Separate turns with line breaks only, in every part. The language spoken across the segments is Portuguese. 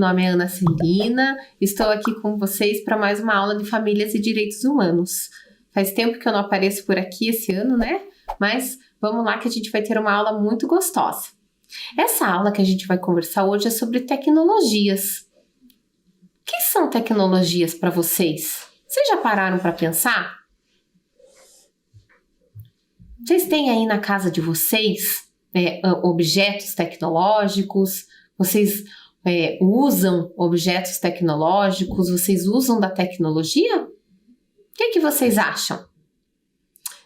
nome é Ana Celina, estou aqui com vocês para mais uma aula de Famílias e Direitos Humanos. Faz tempo que eu não apareço por aqui esse ano, né? Mas vamos lá que a gente vai ter uma aula muito gostosa. Essa aula que a gente vai conversar hoje é sobre tecnologias. O que são tecnologias para vocês? Vocês já pararam para pensar? Vocês têm aí na casa de vocês objetos tecnológicos? Vocês usam objetos tecnológicos? Vocês usam da tecnologia? O que vocês acham?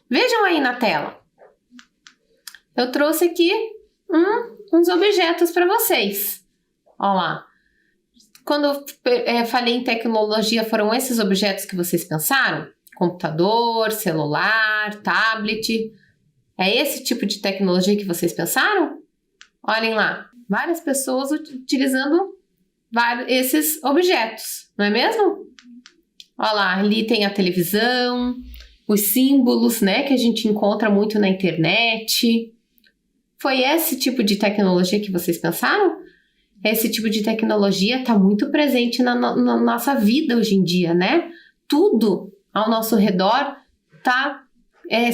Vejam aí na tela. Eu trouxe aqui uns objetos para vocês. Olha lá. Quando eu falei em tecnologia, foram esses objetos que vocês pensaram? Computador, celular, tablet. É esse tipo de tecnologia que vocês pensaram? Olhem lá. Várias pessoas utilizando esses objetos, não é mesmo? Olha lá, ali tem a televisão, os símbolos, né, que a gente encontra muito na internet. Foi esse tipo de tecnologia que vocês pensaram? Esse tipo de tecnologia está muito presente na nossa vida hoje em dia, né? Tudo ao nosso redor está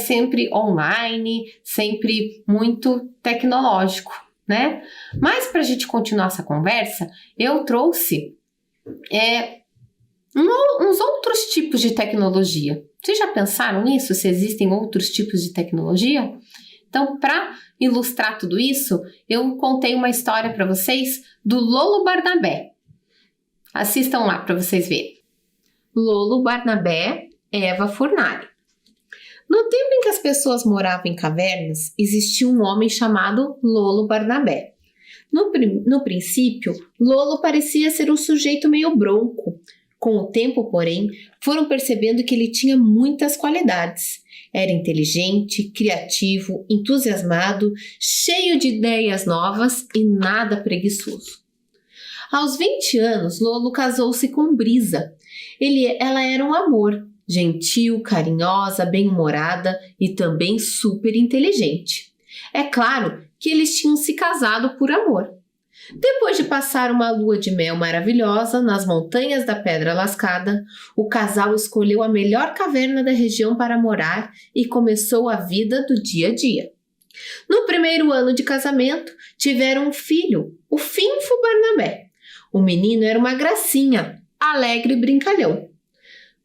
sempre online, sempre muito tecnológico, né? Mas para a gente continuar essa conversa, eu trouxe uns outros tipos de tecnologia. Vocês já pensaram nisso? Se existem outros tipos de tecnologia? Então, para ilustrar tudo isso, eu contei uma história para vocês do Lolo Barnabé. Assistam lá para vocês verem. Lolo Barnabé, Eva Furnari. No tempo em que as pessoas moravam em cavernas, existia um homem chamado Lolo Barnabé. No princípio, Lolo parecia ser um sujeito meio bronco. Com o tempo, porém, foram percebendo que ele tinha muitas qualidades. Era inteligente, criativo, entusiasmado, cheio de ideias novas e nada preguiçoso. Aos 20 anos, Lolo casou-se com Brisa. Ela era um amor, gentil, carinhosa, bem-humorada e também super inteligente. É claro que eles tinham se casado por amor. Depois de passar uma lua de mel maravilhosa nas montanhas da Pedra Lascada, o casal escolheu a melhor caverna da região para morar e começou a vida do dia a dia. No primeiro ano de casamento, tiveram um filho, o Finfo Barnabé. O menino era uma gracinha, alegre e brincalhão.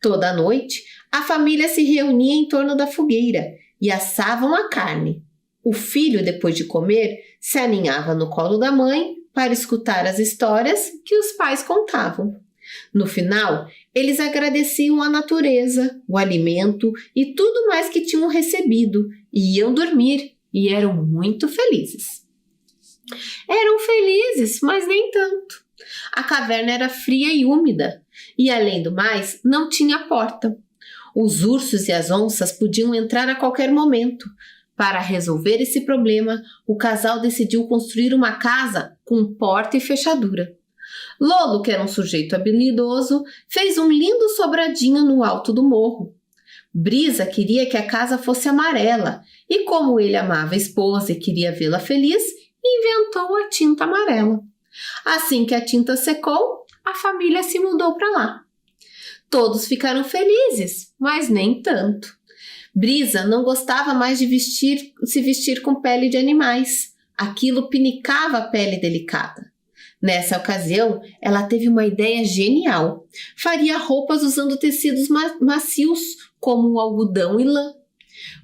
Toda noite, a família se reunia em torno da fogueira e assavam a carne. O filho, depois de comer, se aninhava no colo da mãe para escutar as histórias que os pais contavam. No final, eles agradeciam a natureza, o alimento e tudo mais que tinham recebido, e iam dormir e eram muito felizes. Eram felizes, mas nem tanto. A caverna era fria e úmida, e além do mais, não tinha porta. Os ursos e as onças podiam entrar a qualquer momento. Para resolver esse problema, o casal decidiu construir uma casa com porta e fechadura. Lolo, que era um sujeito habilidoso, fez um lindo sobradinho no alto do morro. Brisa queria que a casa fosse amarela e, como ele amava a esposa e queria vê-la feliz, inventou a tinta amarela. Assim que a tinta secou, a família se mudou para lá. Todos ficaram felizes, mas nem tanto. Brisa não gostava mais de se vestir com pele de animais. Aquilo pinicava a pele delicada. Nessa ocasião, ela teve uma ideia genial. Faria roupas usando tecidos macios, como o algodão e lã.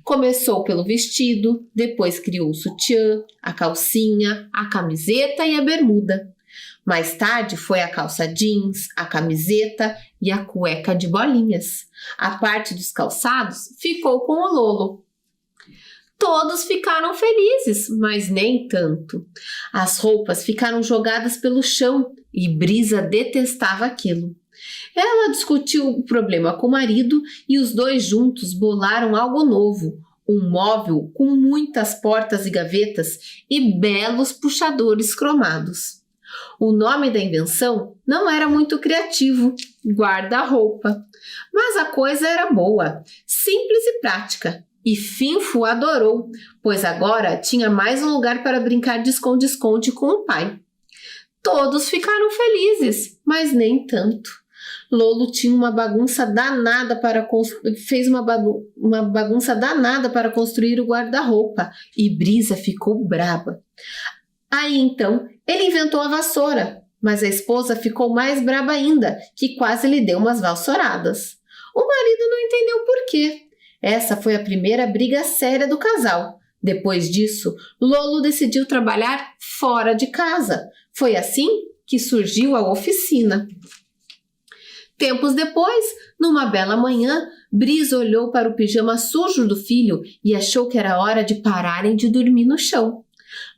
Começou pelo vestido, depois criou o sutiã, a calcinha, a camiseta e a bermuda. Mais tarde foi a calça jeans, a camiseta e a cueca de bolinhas. A parte dos calçados ficou com o Lolo. Todos ficaram felizes, mas nem tanto. As roupas ficaram jogadas pelo chão e Brisa detestava aquilo. Ela discutiu o problema com o marido e os dois juntos bolaram algo novo, um móvel com muitas portas e gavetas e belos puxadores cromados. O nome da invenção não era muito criativo, guarda-roupa, mas a coisa era boa, simples e prática. E Finfo adorou, pois agora tinha mais um lugar para brincar de esconde-esconde com o pai. Todos ficaram felizes, mas nem tanto. Lolo tinha uma bagunça danada fez uma bagunça danada para construir o guarda-roupa e Brisa ficou braba. Aí então ele inventou a vassoura, mas a esposa ficou mais braba ainda, que quase lhe deu umas vassouradas. O marido não entendeu por quê. Essa foi a primeira briga séria do casal. Depois disso, Lolo decidiu trabalhar fora de casa. Foi assim que surgiu a oficina. Tempos depois, numa bela manhã, Brisa olhou para o pijama sujo do filho e achou que era hora de pararem de dormir no chão.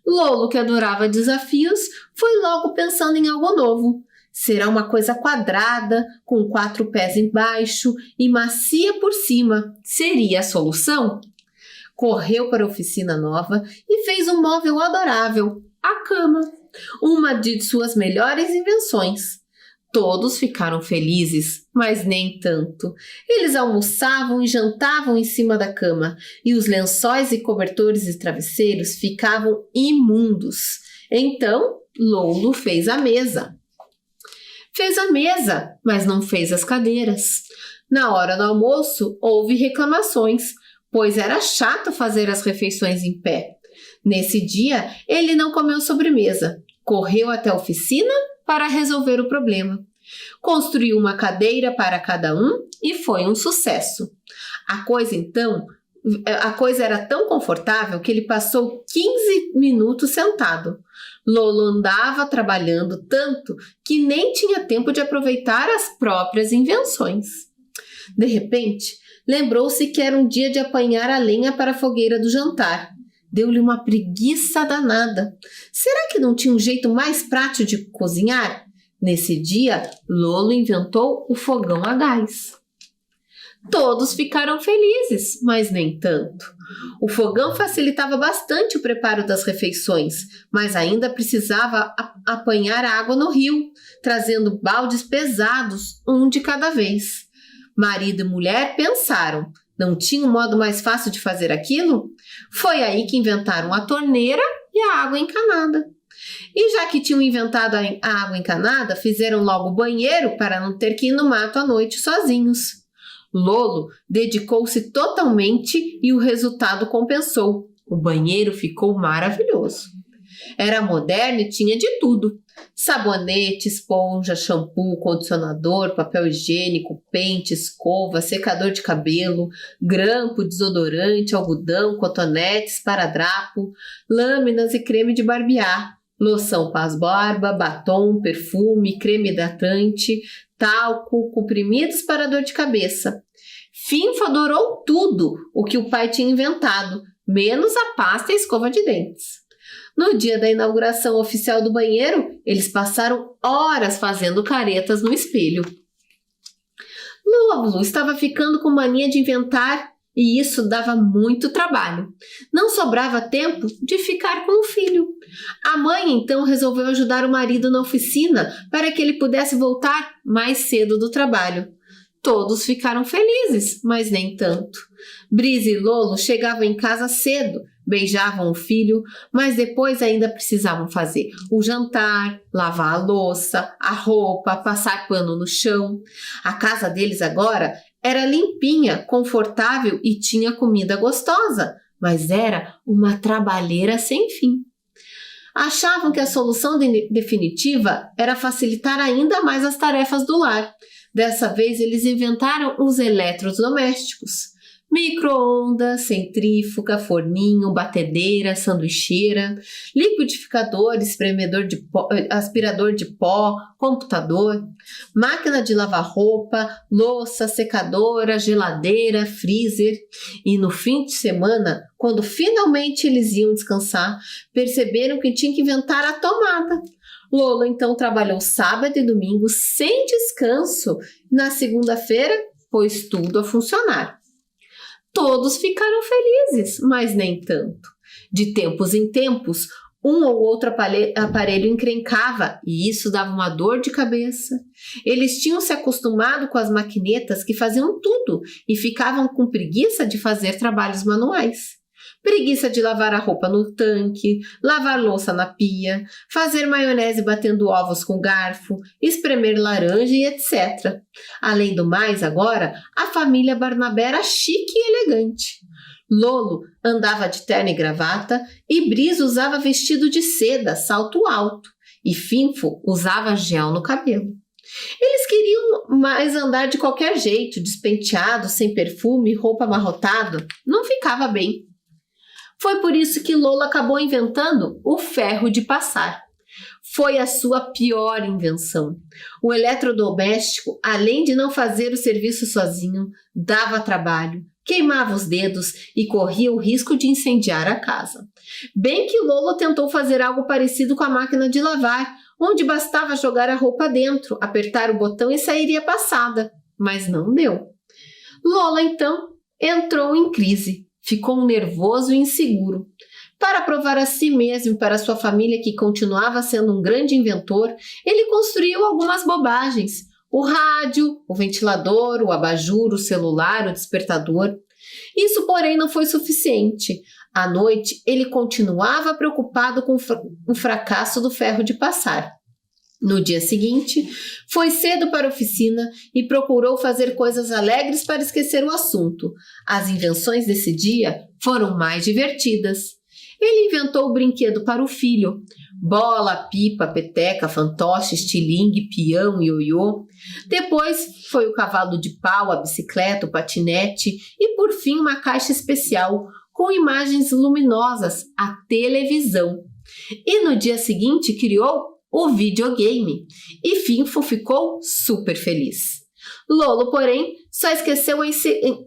Lolo, que adorava desafios, foi logo pensando em algo novo. Será uma coisa quadrada, com 4 pés embaixo e macia por cima. Seria a solução? Correu para a oficina nova e fez um móvel adorável, a cama, uma de suas melhores invenções. Todos ficaram felizes, mas nem tanto. Eles almoçavam e jantavam em cima da cama, e os lençóis e cobertores e travesseiros ficavam imundos. Então, Lolo fez a mesa. Fez a mesa, mas não fez as cadeiras. Na hora do almoço, houve reclamações, pois era chato fazer as refeições em pé. Nesse dia, ele não comeu sobremesa. Correu até a oficina para resolver o problema. Construiu uma cadeira para cada um e foi um sucesso. A coisa era tão confortável que ele passou 15 minutos sentado. Lolo andava trabalhando tanto que nem tinha tempo de aproveitar as próprias invenções. De repente, lembrou-se que era um dia de apanhar a lenha para a fogueira do jantar. Deu-lhe uma preguiça danada. Será que não tinha um jeito mais prático de cozinhar? Nesse dia, Lolo inventou o fogão a gás. Todos ficaram felizes, mas nem tanto. O fogão facilitava bastante o preparo das refeições, mas ainda precisava apanhar água no rio, trazendo baldes pesados, um de cada vez. Marido e mulher pensaram, não tinha um modo mais fácil de fazer aquilo? Foi aí que inventaram a torneira e a água encanada. E já que tinham inventado a água encanada, fizeram logo o banheiro para não ter que ir no mato à noite sozinhos. Lolo dedicou-se totalmente e o resultado compensou. O banheiro ficou maravilhoso. Era moderno e tinha de tudo. Sabonete, esponja, shampoo, condicionador, papel higiênico, pente, escova, secador de cabelo, grampo, desodorante, algodão, cotonetes, esparadrapo, lâminas e creme de barbear, loção pás-barba, batom, perfume, creme hidratante, talco, comprimidos para dor de cabeça. Finfa adorou tudo o que o pai tinha inventado, menos a pasta e a escova de dentes. No dia da inauguração oficial do banheiro, eles passaram horas fazendo caretas no espelho. Lolo estava ficando com mania de inventar e isso dava muito trabalho. Não sobrava tempo de ficar com o filho. A mãe então resolveu ajudar o marido na oficina para que ele pudesse voltar mais cedo do trabalho. Todos ficaram felizes, mas nem tanto. Brisa e Lolo chegavam em casa cedo, beijavam o filho, mas depois ainda precisavam fazer o jantar, lavar a louça, a roupa, passar pano no chão. A casa deles agora era limpinha, confortável e tinha comida gostosa, mas era uma trabalheira sem fim. Achavam que a solução definitiva era facilitar ainda mais as tarefas do lar. Dessa vez, eles inventaram os eletrodomésticos. Micro-ondas, centrífuga, forninho, batedeira, sanduicheira, liquidificador, espremedor de pó, aspirador de pó, computador, máquina de lavar roupa, louça, secadora, geladeira, freezer. E no fim de semana, quando finalmente eles iam descansar, perceberam que tinham que inventar a tomada. Lolo então trabalhou sábado e domingo sem descanso. Na segunda-feira, pôs tudo a funcionar. Todos ficaram felizes, mas nem tanto. De tempos em tempos, um ou outro aparelho encrencava e isso dava uma dor de cabeça. Eles tinham se acostumado com as maquinetas que faziam tudo e ficavam com preguiça de fazer trabalhos manuais. preguiça de lavar a roupa no tanque, lavar louça na pia, fazer maionese batendo ovos com garfo, espremer laranja e etc. Além do mais, agora, a família Barnabé era chique e elegante. Lolo andava de terno e gravata e Brisa usava vestido de seda, salto alto, e Finfo usava gel no cabelo. Eles queriam mais andar de qualquer jeito, despenteado, sem perfume, roupa amarrotada. Não ficava bem. Foi por isso que Lolo acabou inventando o ferro de passar. Foi a sua pior invenção. O eletrodoméstico, além de não fazer o serviço sozinho, dava trabalho, queimava os dedos e corria o risco de incendiar a casa. Bem que Lolo tentou fazer algo parecido com a máquina de lavar, onde bastava jogar a roupa dentro, apertar o botão e sairia passada, mas não deu. Lolo, então, entrou em crise, ficou nervoso e inseguro. Para provar a si mesmo e para sua família que continuava sendo um grande inventor, ele construiu algumas bobagens. O rádio, o ventilador, o abajur, o celular, o despertador. Isso, porém, não foi suficiente. À noite, ele continuava preocupado com o fracasso do ferro de passar. No dia seguinte, foi cedo para a oficina e procurou fazer coisas alegres para esquecer o assunto. As invenções desse dia foram mais divertidas. Ele inventou o brinquedo para o filho. Bola, pipa, peteca, fantoche, estilingue, peão, ioiô. Depois foi o cavalo de pau, a bicicleta, o patinete e, por fim, uma caixa especial com imagens luminosas, a televisão. E no dia seguinte criou o videogame. E Finfo ficou super feliz. Lolo, porém, só esqueceu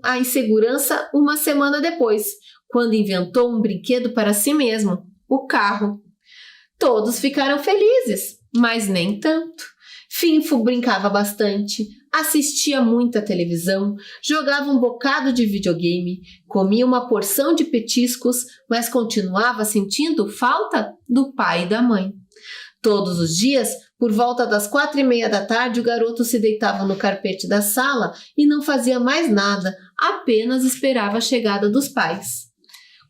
a insegurança uma semana depois, quando inventou um brinquedo para si mesmo, o carro. Todos ficaram felizes, mas nem tanto. Finfo brincava bastante, assistia muita televisão, jogava um bocado de videogame, comia uma porção de petiscos, mas continuava sentindo falta do pai e da mãe. Todos os dias, por volta das 4:30 da tarde, o garoto se deitava no carpete da sala e não fazia mais nada, apenas esperava a chegada dos pais.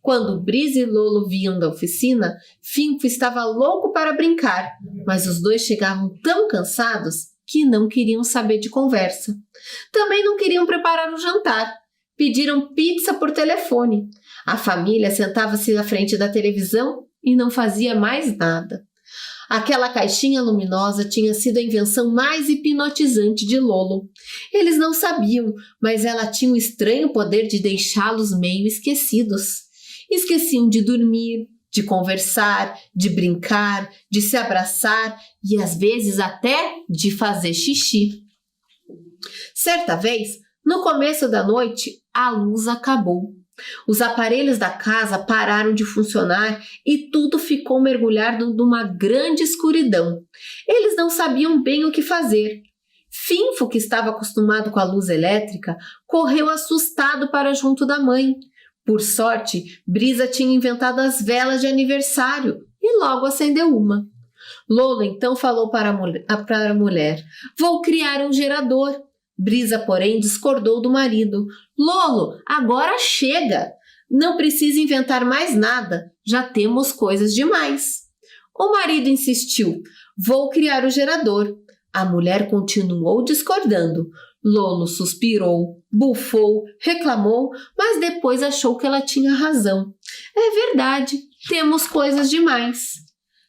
Quando Brisa e Lolo vinham da oficina, Finfo estava louco para brincar, mas os dois chegavam tão cansados que não queriam saber de conversa. Também não queriam preparar o jantar. Pediram pizza por telefone. A família sentava-se na frente da televisão e não fazia mais nada. Aquela caixinha luminosa tinha sido a invenção mais hipnotizante de Lolo. Eles não sabiam, mas ela tinha o estranho poder de deixá-los meio esquecidos. Esqueciam de dormir, de conversar, de brincar, de se abraçar e às vezes até de fazer xixi. Certa vez, no começo da noite, a luz acabou. Os aparelhos da casa pararam de funcionar e tudo ficou mergulhado numa grande escuridão. Eles não sabiam bem o que fazer. Finfo, que estava acostumado com a luz elétrica, correu assustado para junto da mãe. Por sorte, Brisa tinha inventado as velas de aniversário e logo acendeu uma. Lolo então falou para a mulher: "Vou criar um gerador." Brisa, porém, discordou do marido. "Lolo, agora chega! Não precisa inventar mais nada, já temos coisas demais." O marido insistiu: "Vou criar o gerador." A mulher continuou discordando. Lolo suspirou, bufou, reclamou, mas depois achou que ela tinha razão. É verdade, temos coisas demais.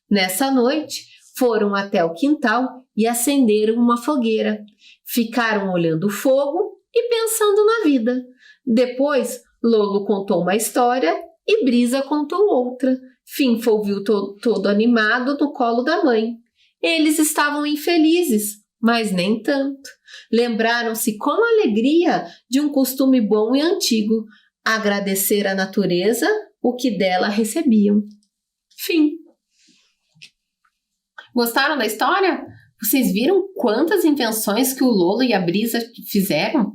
Nessa noite, foram até o quintal e acenderam uma fogueira. Ficaram olhando o fogo e pensando na vida. Depois, Lolo contou uma história e Brisa contou outra. Finfo ouviu todo animado no colo da mãe. Eles estavam infelizes, mas nem tanto. Lembraram-se com alegria de um costume bom e antigo: agradecer à natureza o que dela recebiam. Fim. Gostaram da história? Vocês viram quantas invenções que o Lolo e a Brisa fizeram?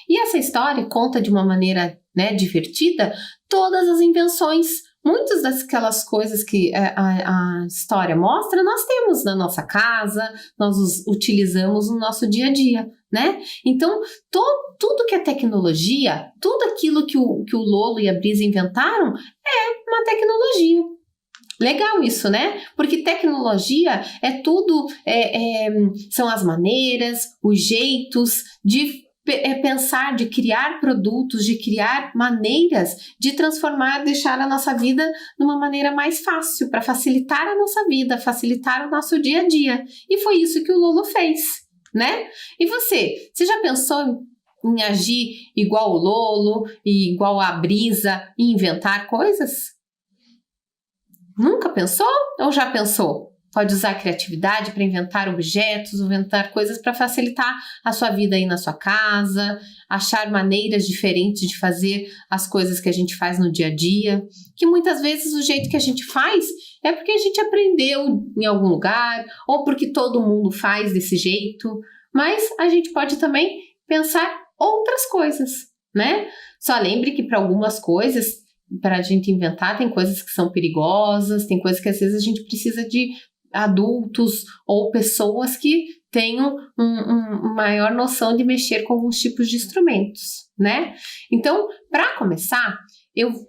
E essa história conta de uma maneira, divertida todas as invenções. Muitas daquelas coisas que a história mostra, nós temos na nossa casa, nós utilizamos no nosso dia a dia, né? Então, tudo que é tecnologia, tudo aquilo que o Lolo e a Brisa inventaram Uma tecnologia. Legal isso, né? Porque tecnologia é tudo, são as maneiras, os jeitos de pensar, de criar produtos, de criar maneiras de transformar, deixar a nossa vida de uma maneira mais fácil, para facilitar a nossa vida, facilitar o nosso dia a dia. E foi isso que o Lolo fez, né? E você já pensou em agir igual o Lolo, igual a Brisa, e inventar coisas? Nunca pensou ou já pensou? Pode usar a criatividade para inventar objetos, inventar coisas para facilitar a sua vida aí na sua casa, achar maneiras diferentes de fazer as coisas que a gente faz no dia a dia, que muitas vezes o jeito que a gente faz é porque a gente aprendeu em algum lugar ou porque todo mundo faz desse jeito, mas a gente pode também pensar outras coisas, né? Só lembre que para algumas coisas, para a gente inventar, tem coisas que são perigosas, tem coisas que às vezes a gente precisa de adultos ou pessoas que tenham maior noção de mexer com alguns tipos de instrumentos, né? Então, para começar,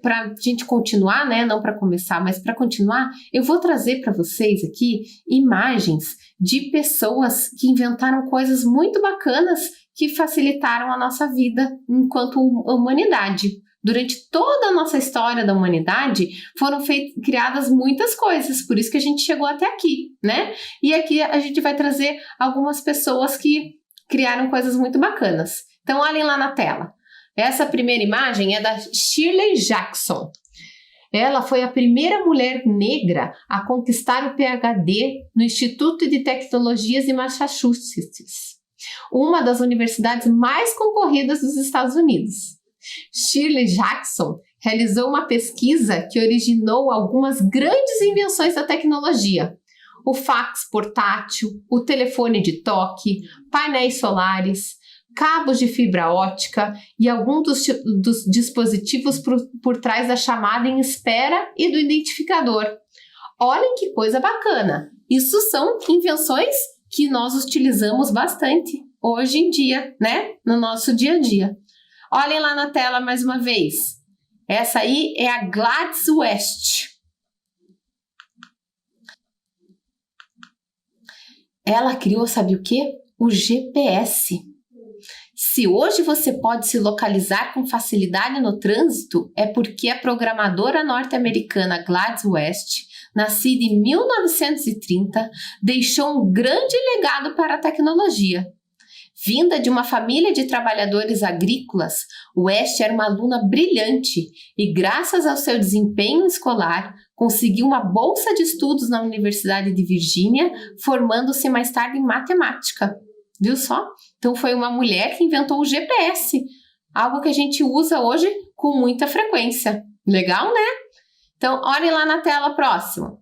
para a gente continuar, né? Não para começar, mas para continuar, eu vou trazer para vocês aqui imagens de pessoas que inventaram coisas muito bacanas que facilitaram a nossa vida enquanto humanidade. Durante toda a nossa história da humanidade, foram criadas muitas coisas, por isso que a gente chegou até aqui, né? E aqui a gente vai trazer algumas pessoas que criaram coisas muito bacanas. Então, olhem lá na tela. Essa primeira imagem é da Shirley Jackson. Ela foi a primeira mulher negra a conquistar o PhD no Instituto de Tecnologias de Massachusetts, uma das universidades mais concorridas dos Estados Unidos. Shirley Jackson realizou uma pesquisa que originou algumas grandes invenções da tecnologia: o fax portátil, o telefone de toque, painéis solares, cabos de fibra ótica e alguns dos dispositivos por trás da chamada em espera e do identificador. Olhem que coisa bacana! Isso são invenções que nós utilizamos bastante hoje em dia, né? No nosso dia a dia. Olhem lá na tela mais uma vez. Essa aí é a Gladys West. Ela criou, sabe o quê? O GPS. Se hoje você pode se localizar com facilidade no trânsito, é porque a programadora norte-americana Gladys West, nascida em 1930, deixou um grande legado para a tecnologia. Vinda de uma família de trabalhadores agrícolas, West era uma aluna brilhante e, graças ao seu desempenho escolar, conseguiu uma bolsa de estudos na Universidade de Virgínia, formando-se mais tarde em matemática. Viu só? Então foi uma mulher que inventou o GPS, algo que a gente usa hoje com muita frequência. Legal, né? Então, olhem lá na tela próxima.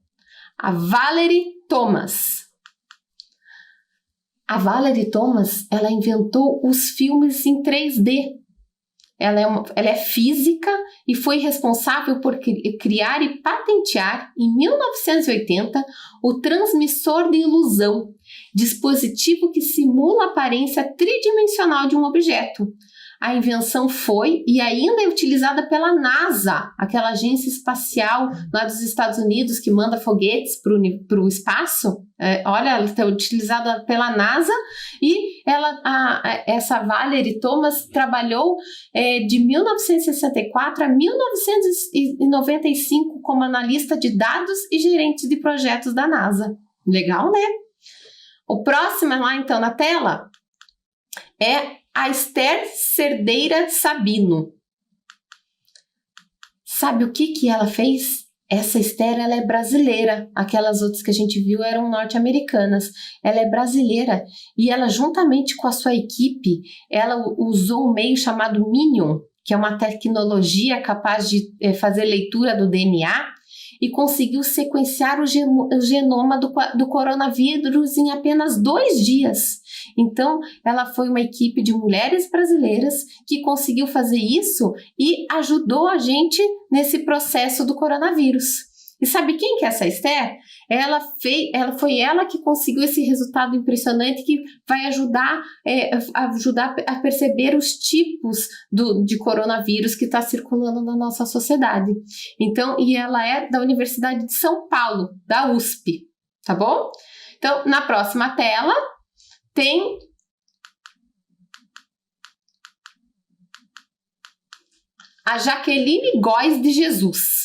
A Valerie Thomas. A Valerie Thomas, ela inventou os filmes em 3D. Ela é física e foi responsável por criar e patentear, em 1980, o transmissor de ilusão, dispositivo que simula a aparência tridimensional de um objeto. A invenção foi e ainda é utilizada pela NASA, aquela agência espacial lá dos Estados Unidos que manda foguetes para o espaço. Olha, ela está utilizada pela NASA e essa Valerie Thomas trabalhou de 1964 a 1995 como analista de dados e gerente de projetos da NASA. Legal, né? O próximo lá então na tela é a Esther Cerdeira Sabino. Sabe o que ela fez? Essa Esther, ela é brasileira. Aquelas outras que a gente viu eram norte-americanas. Ela é brasileira e ela, juntamente com a sua equipe, ela usou um meio chamado Minion, que é uma tecnologia capaz de fazer leitura do DNA, e conseguiu sequenciar o genoma do coronavírus em apenas 2 dias. Então, ela foi uma equipe de mulheres brasileiras que conseguiu fazer isso e ajudou a gente nesse processo do coronavírus. E sabe quem que é essa Esther? Foi ela que conseguiu esse resultado impressionante que vai ajudar a perceber os tipos de coronavírus que está circulando na nossa sociedade. Então, e ela é da Universidade de São Paulo, da USP, tá bom? Então, na próxima tela tem a Jaqueline Góes de Jesus.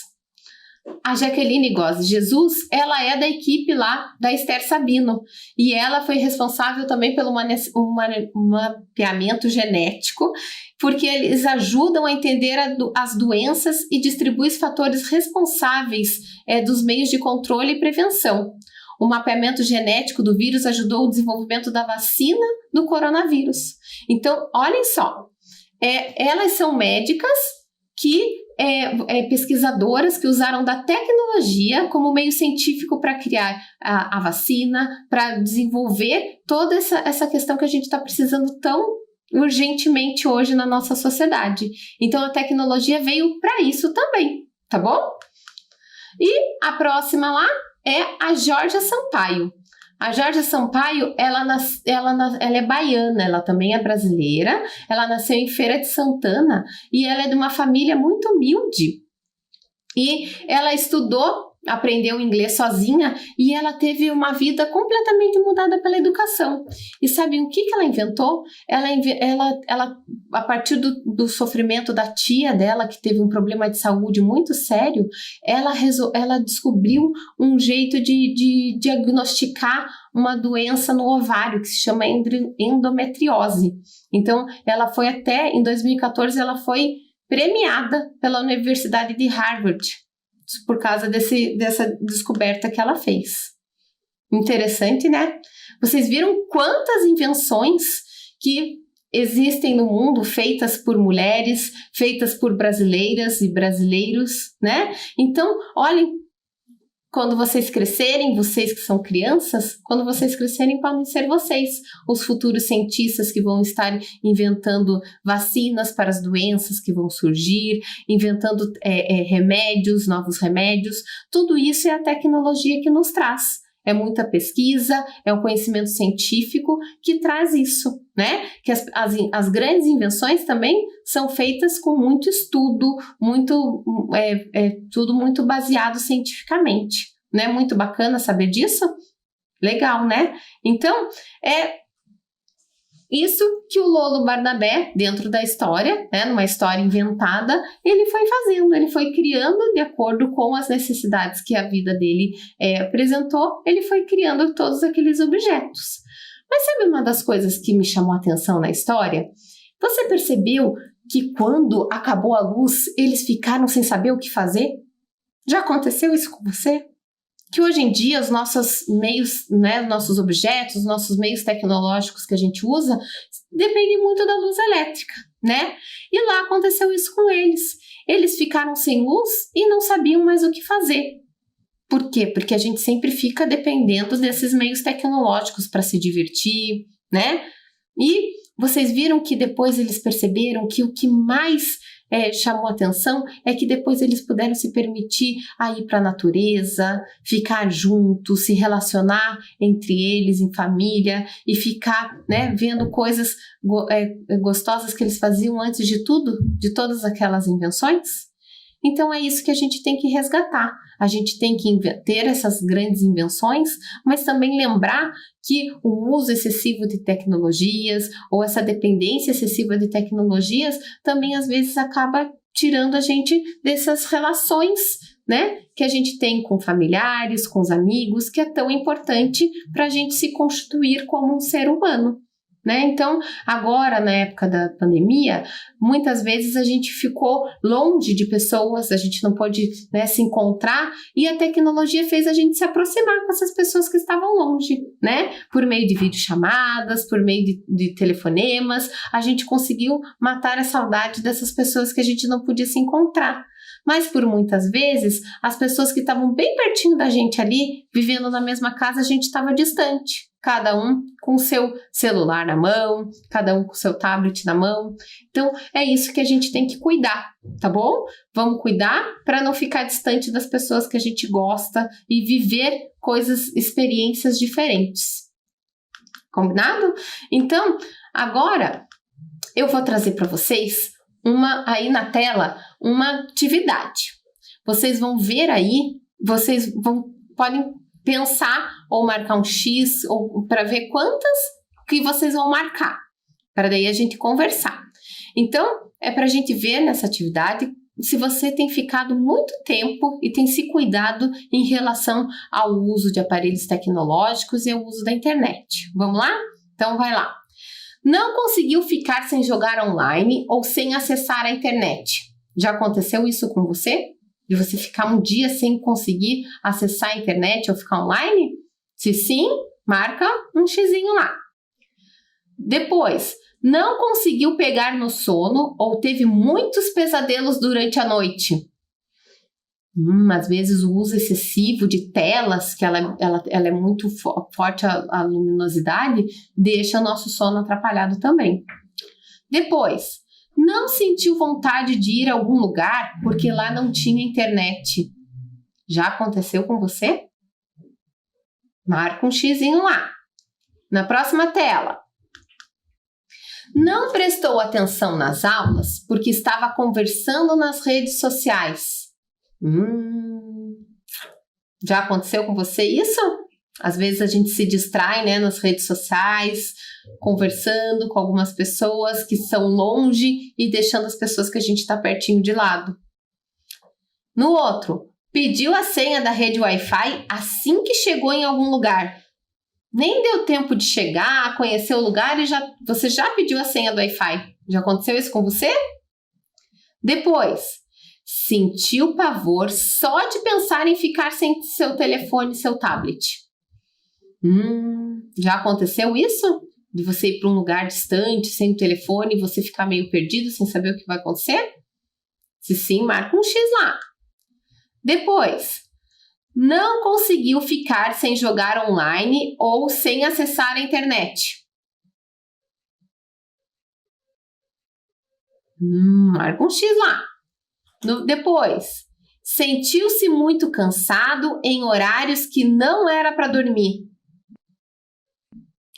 A Jaqueline Góes de Jesus, ela é da equipe lá da Esther Sabino e ela foi responsável também pelo mapeamento genético, porque eles ajudam a entender as doenças e distribuem os fatores responsáveis dos meios de controle e prevenção. O mapeamento genético do vírus ajudou o desenvolvimento da vacina do coronavírus. Então, olhem só, elas são médicas pesquisadoras que usaram da tecnologia como meio científico para criar a vacina, para desenvolver toda essa questão que a gente está precisando tão urgentemente hoje na nossa sociedade. Então, a tecnologia veio para isso também, tá bom? E a próxima lá é a Georgia Sampaio. A Georgia Sampaio, ela é baiana, ela também é brasileira, ela nasceu em Feira de Santana e ela é de uma família muito humilde. E ela aprendeu inglês sozinha e ela teve uma vida completamente mudada pela educação. E sabe o que ela inventou? Ela a partir do sofrimento da tia dela, que teve um problema de saúde muito sério, ela descobriu um jeito de diagnosticar uma doença no ovário, que se chama endometriose. Então, em 2014, ela foi premiada pela Universidade de Harvard, por causa dessa descoberta que ela fez. Interessante, né? Vocês viram quantas invenções que existem no mundo, feitas por mulheres, feitas por brasileiras e brasileiros, né? Então, olhem, quando vocês crescerem, vocês que são crianças, quando vocês crescerem podem ser vocês, os futuros cientistas que vão estar inventando vacinas para as doenças que vão surgir, inventando remédios, novos remédios. Tudo isso é a tecnologia que nos traz. É muita pesquisa, é um conhecimento científico que traz isso, né? Que as grandes invenções também são feitas com muito estudo, tudo muito baseado cientificamente. Não é muito bacana saber disso? Legal, né? Então, isso que o Lolo Barnabé, dentro da história, né, numa história inventada, ele foi fazendo, ele foi criando de acordo com as necessidades que a vida dele apresentou, ele foi criando todos aqueles objetos. Mas sabe uma das coisas que me chamou a atenção na história? Você percebeu que quando acabou a luz, eles ficaram sem saber o que fazer? Já aconteceu isso com você? Que hoje em dia os nossos meios, né, nossos objetos, nossos meios tecnológicos que a gente usa dependem muito da luz elétrica, né? E lá aconteceu isso com eles. Eles ficaram sem luz e não sabiam mais o que fazer. Por quê? Porque a gente sempre fica dependendo desses meios tecnológicos para se divertir, né? E vocês viram que depois eles perceberam que o que mais chamou atenção é que depois eles puderam se permitir a ir para a natureza, ficar juntos, se relacionar entre eles em família e ficar, né, vendo coisas gostosas que eles faziam antes de tudo, de todas aquelas invenções. Então é isso que a gente tem que resgatar. A gente tem que ter essas grandes invenções, mas também lembrar que o uso excessivo de tecnologias ou essa dependência excessiva de tecnologias também às vezes acaba tirando a gente dessas relações, né, que a gente tem com familiares, com os amigos, que é tão importante para a gente se constituir como um ser humano. Né? Então, agora, na época da pandemia, muitas vezes a gente ficou longe de pessoas, a gente não pôde, né, se encontrar, e a tecnologia fez a gente se aproximar com essas pessoas que estavam longe, né? Por meio de videochamadas, por meio de telefonemas, a gente conseguiu matar a saudade dessas pessoas que a gente não podia se encontrar. mas por muitas vezes, as pessoas que estavam bem pertinho da gente ali, vivendo na mesma casa, a gente estava distante. Cada um com o seu celular na mão, cada um com o seu tablet na mão. Então, é isso que a gente tem que cuidar, tá bom? Vamos cuidar para não ficar distante das pessoas que a gente gosta e viver coisas, experiências diferentes. Combinado? Então, agora eu vou trazer para vocês aí na tela uma atividade. Vocês vão ver aí, podem pensar ou marcar um X ou para ver quantas que vocês vão marcar, para daí a gente conversar. Então, é para a gente ver nessa atividade se você tem ficado muito tempo e tem se cuidado em relação ao uso de aparelhos tecnológicos e ao uso da internet. Vamos lá? Então, vai lá. Não conseguiu ficar sem jogar online ou sem acessar a internet? Já aconteceu isso com você? De você ficar um dia sem conseguir acessar a internet ou ficar online? Se sim, marca um xizinho lá. Depois, não conseguiu pegar no sono ou teve muitos pesadelos durante a noite? Às vezes o uso excessivo de telas, que ela é muito forte a luminosidade, deixa o nosso sono atrapalhado também. Depois, não sentiu vontade de ir a algum lugar porque lá não tinha internet? Já aconteceu com você? Marca um xizinho lá. Na próxima tela. Não prestou atenção nas aulas porque estava conversando nas redes sociais? Já aconteceu com você isso? Às vezes a gente se distrai, né, nas redes sociais, conversando com algumas pessoas que são longe e deixando as pessoas que a gente está pertinho de lado. No outro, pediu a senha da rede Wi-Fi assim que chegou em algum lugar. Nem deu tempo de chegar, conhecer o lugar e você já pediu a senha do Wi-Fi. Já aconteceu isso com você? Depois, sentiu pavor só de pensar em ficar sem seu telefone e seu tablet. Já aconteceu isso? De você ir para um lugar distante, sem o telefone, e você ficar meio perdido, sem saber o que vai acontecer? Se sim, marca um X lá. Depois, não conseguiu ficar sem jogar online ou sem acessar a internet? Marca um X lá. Depois, sentiu-se muito cansado em horários que não era para dormir?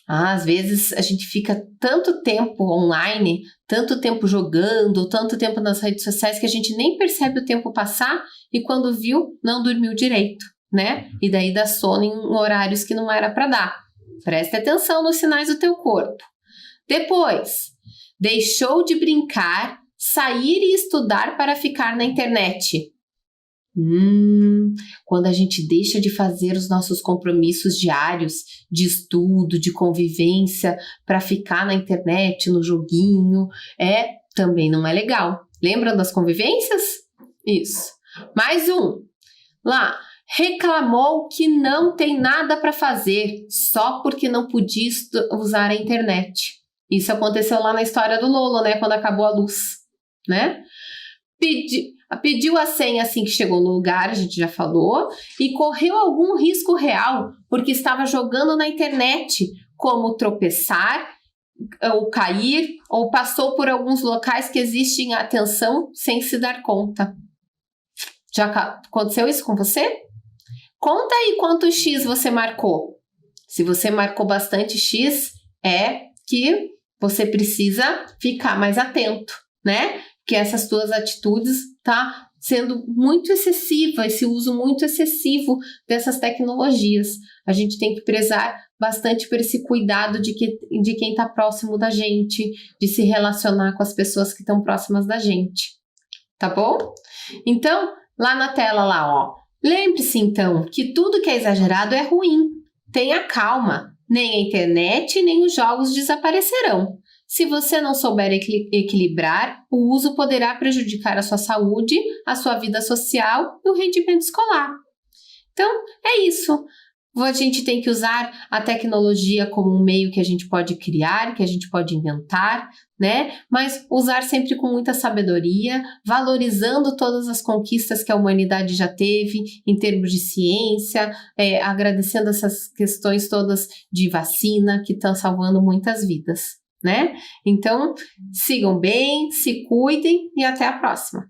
Às vezes a gente fica tanto tempo online, tanto tempo jogando, tanto tempo nas redes sociais que a gente nem percebe o tempo passar e quando viu, não dormiu direito, né? E daí dá sono em horários que não era para dar. Preste atenção nos sinais do teu corpo. Depois, deixou de brincar, sair e estudar para ficar na internet? Quando a gente deixa de fazer os nossos compromissos diários de estudo, de convivência, para ficar na internet, no joguinho, também não é legal. Lembram das convivências? Isso. Mais um. Lá, reclamou que não tem nada para fazer só porque não podia usar a internet. Isso aconteceu lá na história do Lolo, né? Quando acabou a luz, né? Pediu a senha assim que chegou no lugar, a gente já falou, e correu algum risco real porque estava jogando na internet, como tropeçar, ou cair, ou passou por alguns locais que exigem atenção sem se dar conta. Já aconteceu isso com você? Conta aí quantos X você marcou. Se você marcou bastante X, é que você precisa ficar mais atento, né? Que essas tuas atitudes tá sendo muito excessiva, esse uso muito excessivo dessas tecnologias. A gente tem que prezar bastante por esse cuidado de quem está próximo da gente, de se relacionar com as pessoas que estão próximas da gente. Tá bom? Então, lá na tela lá, ó. Lembre-se então que tudo que é exagerado é ruim. Tenha calma. Nem a internet, nem os jogos desaparecerão. Se você não souber equilibrar, o uso poderá prejudicar a sua saúde, a sua vida social e o rendimento escolar. Então, é isso. A gente tem que usar a tecnologia como um meio que a gente pode criar, que a gente pode inventar, né? Mas usar sempre com muita sabedoria, valorizando todas as conquistas que a humanidade já teve em termos de ciência, agradecendo essas questões todas de vacina que estão salvando muitas vidas, né? Então, sigam bem, se cuidem e até a próxima.